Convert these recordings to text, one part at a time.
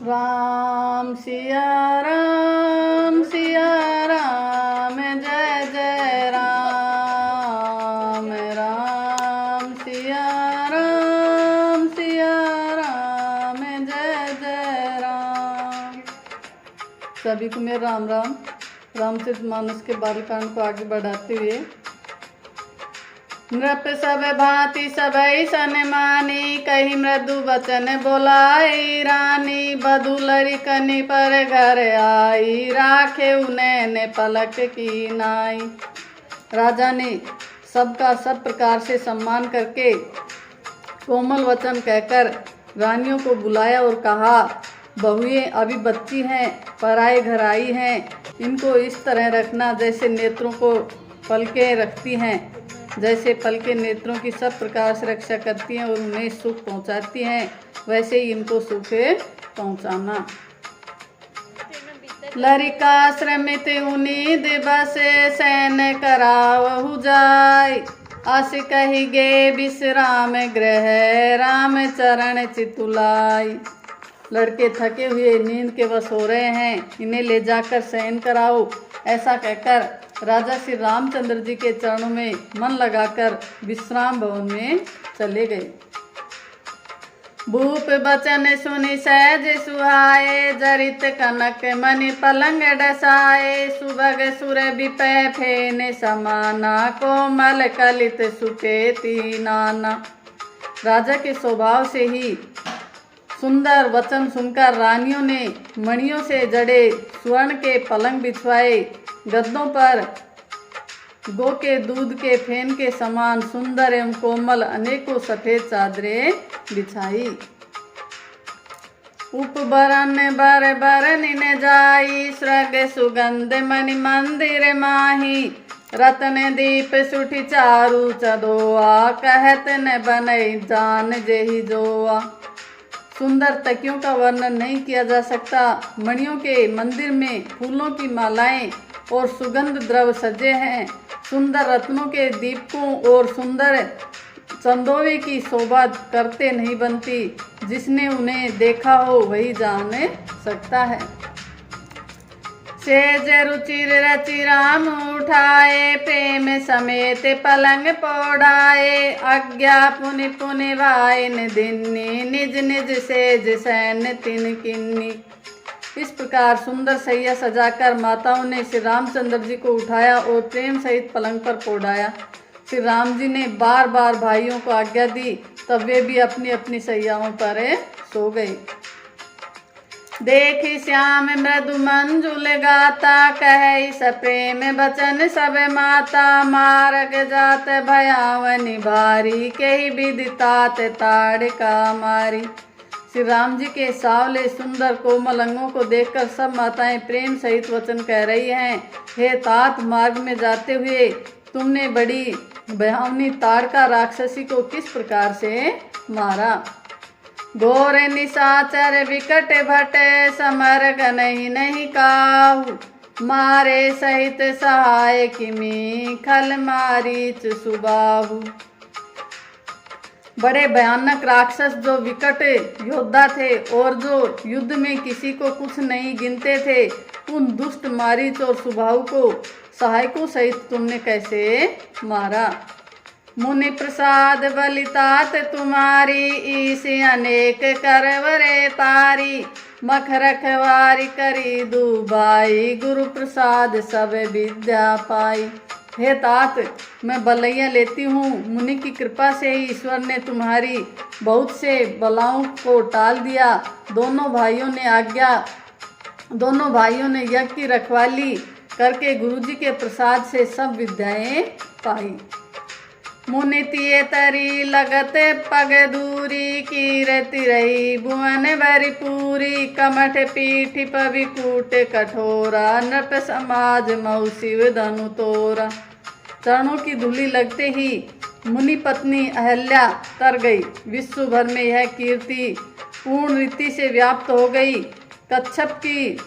राम सिया राम जय जय राम। राम सिया राम जय जय राम। सभी को मेरा राम राम। रामचरितमानस के बालकांड को आगे बढ़ाते हुए, नृप सब भांति सबई सन मानी, कही मृदु वचन बोलाई रानी। बधुलरी कनि पर घर आई, राखे उन्हें पलक की नाई। राजा ने सबका सब प्रकार से सम्मान करके कोमल वचन कहकर रानियों को बुलाया और कहा, बहुएं अभी बच्ची हैं, पराए घर आई हैं, इनको इस तरह रखना जैसे नेत्रों को पलकें रखती हैं, जैसे पलकें नेत्रों की सब प्रकार से रक्षा करती हैं और उन्हें सुख पहुंचाती हैं, वैसे ही इनको सुख पहुंचाना। लरिका श्रमित उनी दिवस सैन करावहु जाय, अस कही गे विश्राम गृह राम चरण चितुलाई। लड़के थके हुए नींद के वश हो रहे हैं, इन्हें ले जाकर शयन कराओ, ऐसा कहकर राजा श्री रामचंद्र जी के चरणों में मन लगाकर विश्राम भवन में चले गए। भूप बचन सुनि सहज सुहाए, जरित कनक मणि पलंग डसाए। सुभग सुर विपय फेन समाना, कोमल कलित सुकेती नाना। राजा के स्वभाव से ही सुंदर वचन सुनकर रानियों ने मणियों से जड़े स्वर्ण के पलंग बिछवाए, गद्दों पर गो के दूध के फेन के समान सुंदर एवं कोमल अनेकों सफेद चादरें बिछाई। उपबरन बर बरन न जाई, स्रग सुगंध मणि मंदिर माही। रतन दीप सुठी चारु चदोआ, कहत न बनई जान जेहि जोआ। सुंदर तकियों का वर्णन नहीं किया जा सकता। मणियों के मंदिर में फूलों की मालाएं और सुगंध द्रव्य सजे हैं। सुंदर रत्नों के दीपकों और सुंदर चंदोवे की शोभा करते नहीं बनती। जिसने उन्हें देखा हो वही जान सकता है। सेज रुचिर रचि राम उठाए, प्रेम समेत पलंग पौड़ाए। आज्ञा पुनि पुनि वाइन दिन्नी, निज निज सेज सैन तिन किन्नी। इस प्रकार सुंदर सैया सजाकर माताओं ने श्री रामचंद्र जी को उठाया और प्रेम सहित पलंग पर पौड़ाया। श्री राम जी ने बार बार भाइयों को आज्ञा दी, तब वे भी अपनी अपनी सैयाओं पर सो गए। देखी श्याम मृदु मंजुल गाता, कहे स प्रेम बचन सब माता। मार्ग जात भयावनी भारी, कही विदितात ताड़का मारी। श्री राम जी के सावले सुंदर कोमल अंगों को देखकर सब माताएं प्रेम सहित वचन कह रही हैं, हे तात, मार्ग में जाते हुए तुमने बड़ी भयावनी ताड़का राक्षसी को किस प्रकार से मारा। घोर निशाचर विकट भट, समर नहीं काहू। मारे सहित सहाय किमी, खल मारीच सुबाहु। बड़े भयानक राक्षस जो विकट योद्धा थे और जो युद्ध में किसी को कुछ नहीं गिनते थे, उन दुष्ट मारीच और सुबाहु को सहायकों सहित तुमने कैसे मारा। मुनि प्रसाद बलितात तुम्हारी, ईस अनेक करवरे तारी। मख रखवारी करी दुबाई, गुरु प्रसाद सब विद्या पाई। हे तात, मैं बलैया लेती हूँ, मुनि की कृपा से ही ईश्वर ने तुम्हारी बहुत से बलाओं को टाल दिया। दोनों भाइयों ने यज्ञ की रखवाली करके गुरुजी के प्रसाद से सब विद्याएं पाई। मुनि तिये तरी लगत पग दूरी, कीरति रही भुवन भरी पूरी। कमठ पीठ पविकूट कठोरा, नृप समाज मऊ शिव धनु तोरा। चरणों की धूलि लगते ही मुनि पत्नी अहल्या तर गई। विश्व भर में यह कीर्ति पूर्ण रीति से व्याप्त हो गई। कच्छप की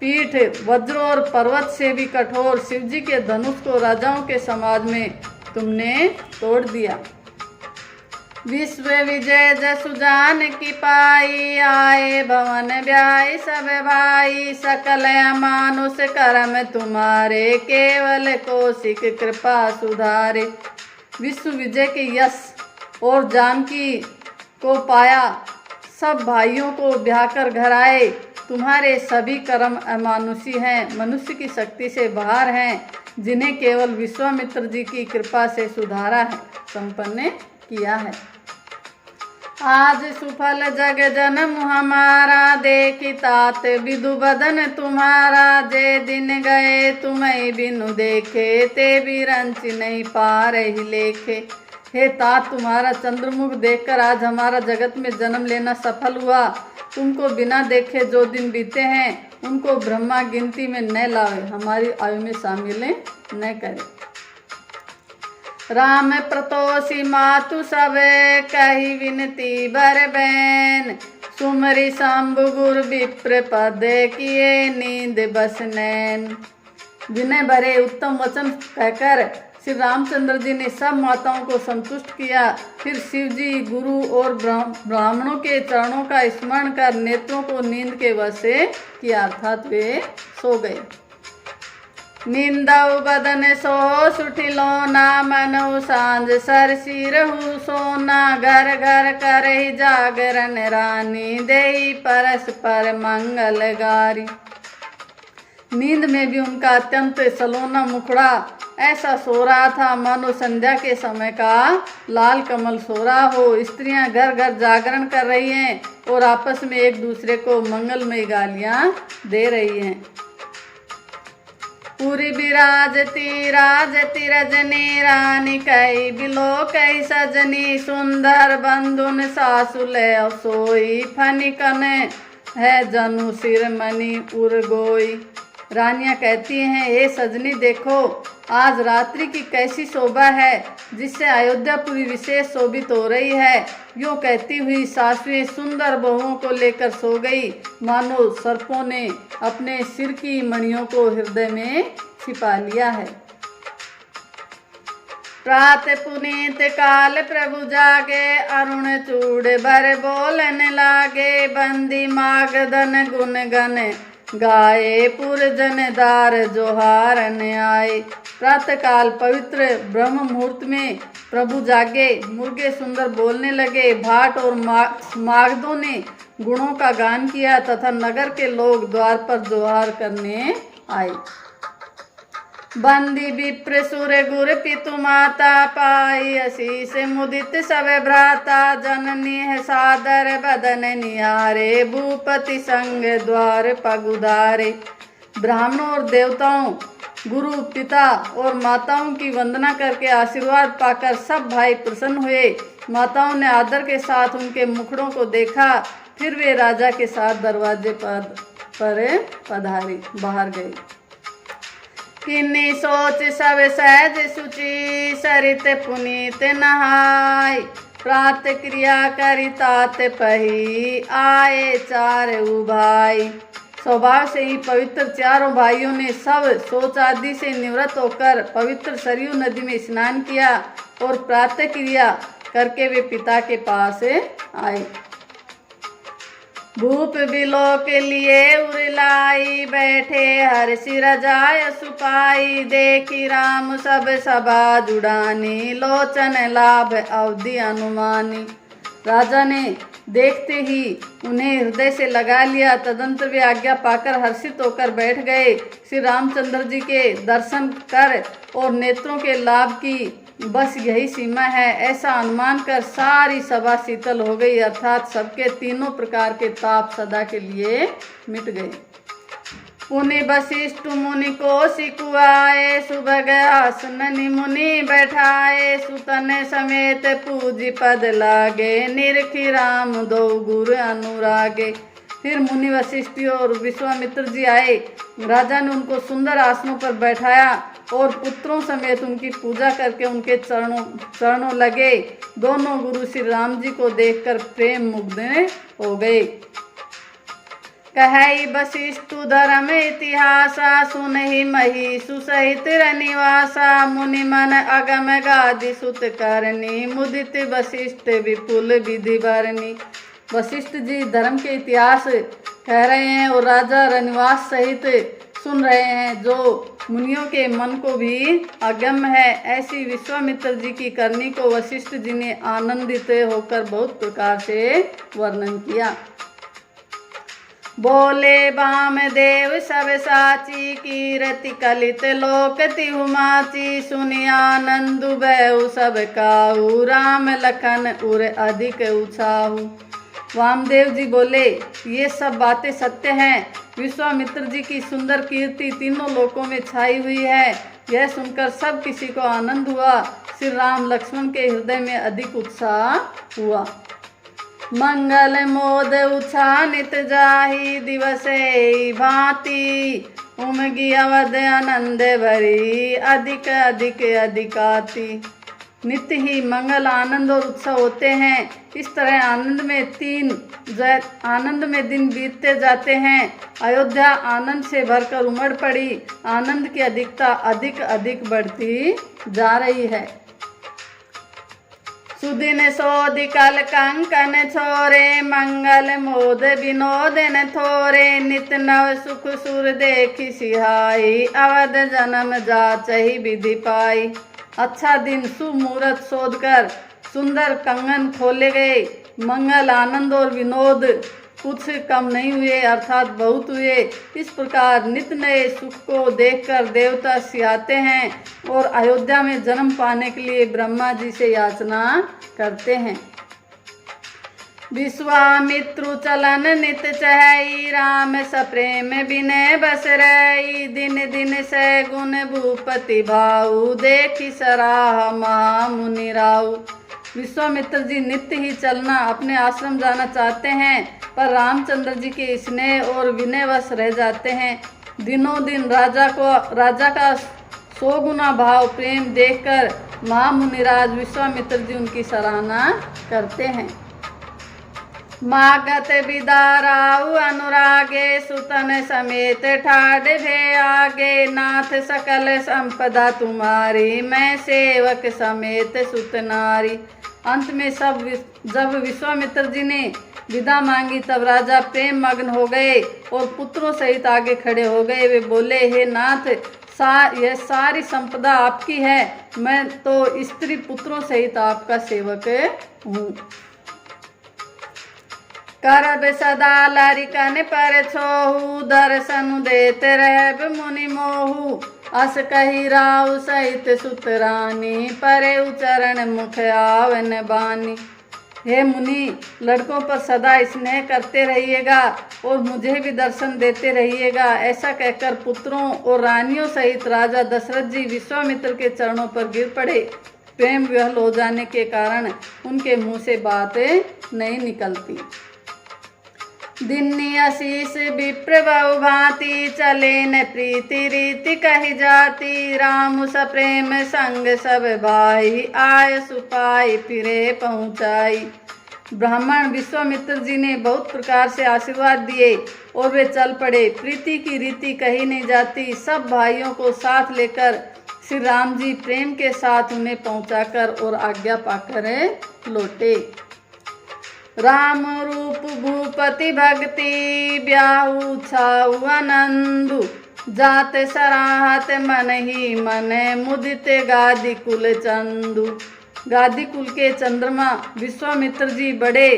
पीठ वज्र और पर्वत से भी कठोर शिवजी के धनुष को राजाओं के समाज में तुमने तोड़ दिया। विश्व विजय जसु जान की पाई, आए भवन ब्याई सब भाई। सकल अमानुष कर्म तुम्हारे, केवल कौशिक कृपा सुधारे। विश्व विजय के यश और जानकी को पाया, सब भाइयों को ब्याह कर घर आए। तुम्हारे सभी कर्म अमानुषी हैं, मनुष्य की शक्ति से बाहर हैं, जिन्हें केवल विश्वामित्र जी की कृपा से सुधारा है, संपन्न किया है। आज सुफल जग जन्म हमारा, देखी तात विदु बदन तुम्हारा। जे दिन गए तुम्हें बिनु देखे, ते भी रंच नहीं पा रही लेखे। हे तात, तुम्हारा चंद्रमुख देखकर आज हमारा जगत में जन्म लेना सफल हुआ। तुमको बिना देखे जो दिन बीते हैं, उनको ब्रह्मा गिनती में न लावे, हमारी आयु में शामिल न करे। राम प्रतोषी मातु सब, कही विनती बर बैन। सुमरी शंभु गुर विप्र पद, किए नींद बस नैन। विनय भरे उत्तम वचन कहकर श्री रामचंद्र जी ने सब माताओं को संतुष्ट किया। फिर शिव जी, गुरु और ब्राह्मणों के चरणों का स्मरण कर नेत्रों को नींद के वश से किया, अर्थात वे सो गए। निंदऊ बदन सो सुठिलो ना, मनु सांझ सर सिरहु सोना। घर घर करहि जागरण रानी, देई परस्पर मंगल गारी। नींद में भी उनका अत्यंत सलोना मुखड़ा ऐसा सो रहा था मानो संध्या के समय का लाल कमल सो रहा हो। स्त्रियां घर घर जागरण कर रही हैं और आपस में एक दूसरे को मंगलमय गालियां दे रही हैं। पूरी बिराजती राजती रजनी, रानी कई बिलो कई सजनी। सुंदर बंधुन सासु ले सोई, फनिकन है जनु सिर मणि उर गोई। रानियां कहती हैं, हे सजनी देखो आज रात्रि की कैसी शोभा है, जिससे अयोध्यापुरी विशेष शोभित हो रही है। यूँ कहती हुई सासुएं सुंदर बहुओं को लेकर सो गई, मानो सर्पों ने अपने सिर की मणियों को हृदय में छिपा लिया है। प्रात पुनीत काल प्रभु जागे, अरुण चूड़ भर बोलन लागे। बंदी मागधन गुण गन, गाए पुरजनदार जोहारन आए। प्रातः काल पवित्र ब्रह्म मुहूर्त में प्रभु जागे, मुर्गे सुंदर बोलने लगे। भाट और मागधों ने गुणों का गान किया तथा नगर के लोग द्वार पर जोहार करने आए। बंदी विप्र सुर गुर पितु माता, पाई आशीष मुदित सब भ्राता। जननी है सादर बदन निहारे, भूपति संग द्वार पगुधारे। ब्राह्मणों और देवताओं, गुरु पिता और माताओं की वंदना करके आशीर्वाद पाकर सब भाई प्रसन्न हुए। माताओं ने आदर के साथ उनके मुखड़ों को देखा, फिर वे राजा के साथ दरवाजे पर पधारे बाहर गए। किन्नी सोच सब सहज सुचि, सरित पुनीत नहाय। प्रात क्रिया करी तात पही, आए चार उभाई। स्वभाव से ही पवित्र चारों भाइयों ने सब सोच आदि से निवृत्त होकर पवित्र सरयू नदी में स्नान किया और प्रातः क्रिया करके वे पिता के पास आए। भूप बिलो के लिए उरलाई, बैठे हर सिर जाय सुपाई। देखी राम सब सभा जुड़ानी, लोचन लाभ अवधि अनुमानी। राजा ने देखते ही उन्हें हृदय से लगा लिया। तदंतर वे आज्ञा पाकर हर्षित होकर बैठ गए। श्री रामचंद्र जी के दर्शन कर और नेत्रों के लाभ की बस यही सीमा है, ऐसा अनुमान कर सारी सभा शीतल हो गई, अर्थात सबके तीनों प्रकार के ताप सदा के लिए मिट गए। पुनि वशिष्ठ मुनि को सिकुआए, सुभग आसन मुनि बैठाए। सुतन समेत पूजी पद लागे, निरखी राम दो गुरु अनुरागे। फिर मुनि वशिष्ठ और विश्वामित्र जी आए। राजा ने उनको सुंदर आसनों पर बैठाया और पुत्रों समेत उनकी पूजा करके उनके चरणों लगे। दोनों गुरु श्री राम जी को देखकर प्रेम मुग्ध हो गए। कहई वशिष्ठु धर्म इतिहासा सुनहि महिषु सहित रनिवासा मुनि मन अगम गादि सुत करनी मुदित वशिष्ठ विपुल विधि भरनी। वशिष्ठ जी धर्म के इतिहास कह रहे हैं और राजा रनिवास सहित सुन रहे हैं, जो मुनियों के मन को भी अगम्य है। ऐसी विश्वामित्र जी की करनी को वशिष्ठ जी ने आनंदित होकर बहुत प्रकार से वर्णन किया। बोले वामदेव सब साची कीरति कलित लोक तिहु माची सुनि आनंद भयउ सब काहू राम लखन उर अधिक उछाहू। वामदेव जी बोले ये सब बातें सत्य हैं। विश्वामित्र जी की सुंदर कीर्ति तीनों लोकों में छाई हुई है। यह सुनकर सब किसी को आनंद हुआ। श्री राम लक्ष्मण के हृदय में अधिक उत्साह हुआ। मंगल मोद उछा नित जाहि दिवसे भांति उमगी अवध आनंद भरी अधिक अधिक अधिकाति। नित्य ही मंगल आनंद और उत्सव होते हैं। इस तरह आनंद में दिन बीतते जाते हैं। अयोध्या आनंद से भरकर उमड़ पड़ी। आनंद की अधिकता अधिक अधिक बढ़ती जा रही है। सुदिन सोधि कल कंकन छोरे मंगल मोद विनोद न थोरे नित नव सुख सुर देखी सिहाई अवध जन्म जाचहि विधि पाई। अच्छा दिन शुभ मुहूर्त शोध कर सुंदर कंगन खोले गए। मंगल आनंद और विनोद कुछ कम नहीं हुए, अर्थात बहुत हुए। इस प्रकार नित्य नए सुख को देखकर देवता सियाते हैं और अयोध्या में जन्म पाने के लिए ब्रह्मा जी से याचना करते हैं। विश्वामित्रु चलन नित चहई राम सप्रेम विनय बस रही दिन दिन से गुण भूपति भाऊ देखी सराह महामुनि राऊ। विश्वामित्र जी नित्य ही चलना अपने आश्रम जाना चाहते हैं, पर रामचंद्र जी के स्नेह और विनयवश रह जाते हैं। दिनों दिन राजा का 100 गुना भाव प्रेम देखकर महामुनिराज विश्वामित्र जी उनकी सराहना करते हैं। मागत विदाराऊ अनुरागे सुतन समेत ठाड भे आगे नाथ सकल संपदा तुम्हारी मैं सेवक समेत सुत नारी। अंत में जब विश्वामित्र जी ने विदा मांगी तब राजा प्रेम मग्न हो गए और पुत्रों सहित आगे खड़े हो गए। वे बोले, हे नाथ, यह सारी संपदा आपकी है, मैं तो स्त्री पुत्रों सहित आपका सेवक हूँ। करब सदा लरिकन पर छोहू दर्शन देते रहब मुनि मोहू अस कही राव सहित सुतरानी परे उचरण मुख आवन बानी। हे मुनि, लड़कों पर सदा स्नेह करते रहिएगा और मुझे भी दर्शन देते रहिएगा। ऐसा कहकर पुत्रों और रानियों सहित राजा दशरथ जी विश्वामित्र के चरणों पर गिर पड़े। प्रेम विह्वल हो जाने के कारण उनके मुंह से बातें नहीं निकलती। दिन्नी आशीष विप्र बहु भांति चले न प्रीति रीति कही जाती राम सप्रेम संग सब भाई आय सुपाई फिरे पहुँचाई। ब्राह्मण विश्वामित्र जी ने बहुत प्रकार से आशीर्वाद दिए और वे चल पड़े। प्रीति की रीति कही नहीं जाती। सब भाइयों को साथ लेकर श्री राम जी प्रेम के साथ उन्हें पहुंचाकर और आज्ञा पाकर लौटे। राम रूप भूपति भक्ति ब्याहु छाऊ आनंदु जात सराहत मन ही मन मुदित गादी कुल चंदु। गादी कुल के चंद्रमा विश्वामित्र जी बड़े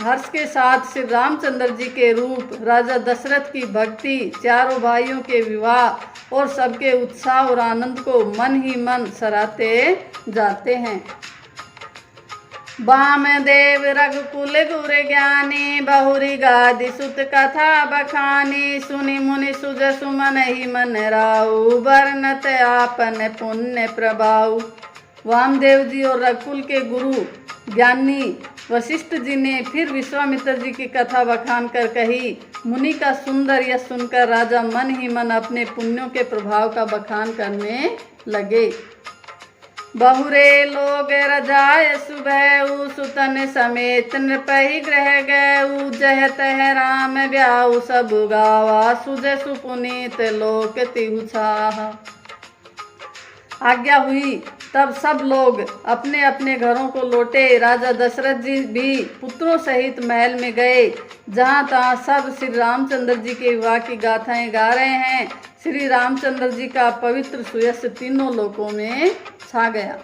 हर्ष के साथ श्री रामचंद्र जी के रूप, राजा दशरथ की भक्ति, चारों भाइयों के विवाह और सबके उत्साह और आनंद को मन ही मन सराहते जाते हैं। वामदेव रघुकुल गुर ज्ञानी बहुरी गादि सुत कथा बखानी सुनि मुनि सुज सुमन ही मन राऊ वर्णत आपन पुण्य प्रभाऊ। वामदेव जी और रघुकुल के गुरु ज्ञानी वशिष्ठ जी ने फिर विश्वामित्र जी की कथा बखान कर कही। मुनि का सुंदर यह सुनकर राजा मन ही मन अपने पुण्यों के प्रभाव का बखान करने लगे। बहुरे लोग रजाय सुबह सुतन समेत नृपहि ग्रह गए जह तह राम ब्याऊ सब गावा सुजय सुपुनीत लोक तिहु छाहा। आज्ञा हुई तब सब लोग अपने अपने घरों को लौटे। राजा दशरथ जी भी पुत्रों सहित महल में गए। जहाँ तहाँ सब श्री रामचंद्र जी के विवाह की गाथाएं गा रहे हैं। श्री रामचंद्र जी का पवित्र सुयश तीनों लोकों में छा गया।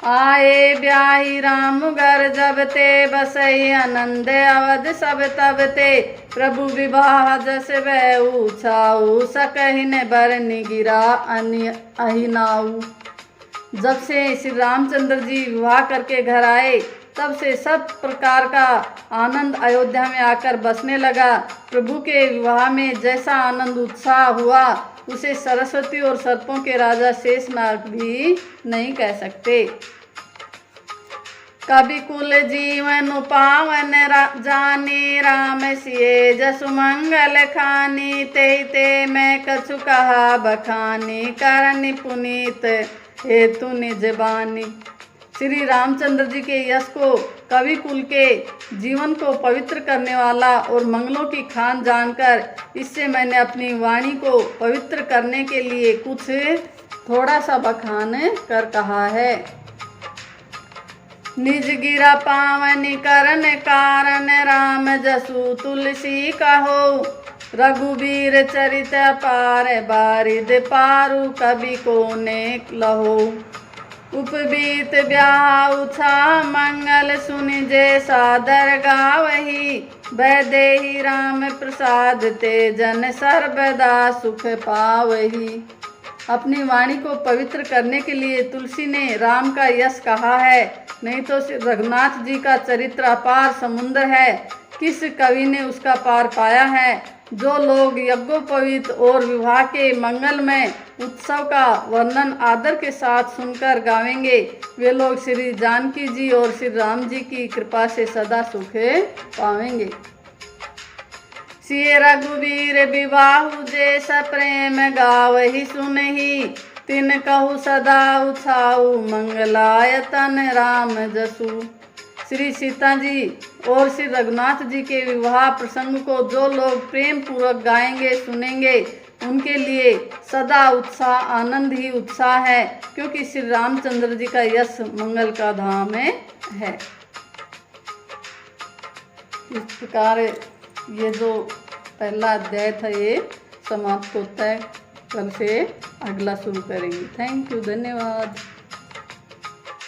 आए ब्याही राम घर जब ते बसई आनंद अवध सब तब ते प्रभु विवाह जस बहु छाऊ सकहिन बरनि गिरा अहिनाऊ। जब से श्री रामचंद्र जी विवाह करके घर आए तब से सब प्रकार का आनंद अयोध्या में आकर बसने लगा। प्रभु के विवाह में जैसा आनंद उत्साह हुआ उसे सरस्वती और सर्पों के राजा शेषनाग भी नहीं कह सकते। कवि कुल जीवन पावन जानी राम सिए जसु मंगल खानी ते ते मैं कछु कहा बखानी करनी पुनीत हेतु निज बानी। श्री रामचंद्र जी के यश को कवि कुल के जीवन को पवित्र करने वाला और मंगलों की खान जानकर इससे मैंने अपनी वाणी को पवित्र करने के लिए कुछ थोड़ा सा बखान कर कहा है। निज गिरा पावनी करन कारण राम जसु तुलसी कहो रघुबीर चरित पार बारिद पारु कवि को ने लहो। उपबीत ब्याह उछा मंगल सुनि जे सादर गावही वैदेही राम प्रसाद ते जन सर्वदा सुख पावही। अपनी वाणी को पवित्र करने के लिए तुलसी ने राम का यश कहा है, नहीं तो रघुनाथ जी का चरित्र अपार समुद्र है, किस कवि ने उसका पार पाया है। जो लोग यज्ञोपवीत और विवाह के मंगलमय उत्सव का वर्णन आदर के साथ सुनकर गावेंगे वे लोग श्री जानकी जी और श्री राम जी की कृपा से सदा सुख पावेंगे। सिय रघुवीर विवाहु जे सप्रेम गावहि सुनहि तिन कहु सदा उछाऊ मंगलायतन राम जसु। श्री सीता जी और श्री रघुनाथ जी के विवाह प्रसंग को जो लोग प्रेम पूर्वक गाएंगे सुनेंगे उनके लिए सदा उत्साह आनंद ही उत्साह है, क्योंकि श्री रामचंद्र जी का यश मंगल का धाम है। इस प्रकार ये जो पहला अध्याय था ये समाप्त होता है। कल से अगला शुरू करेंगे। थैंक यू, धन्यवाद।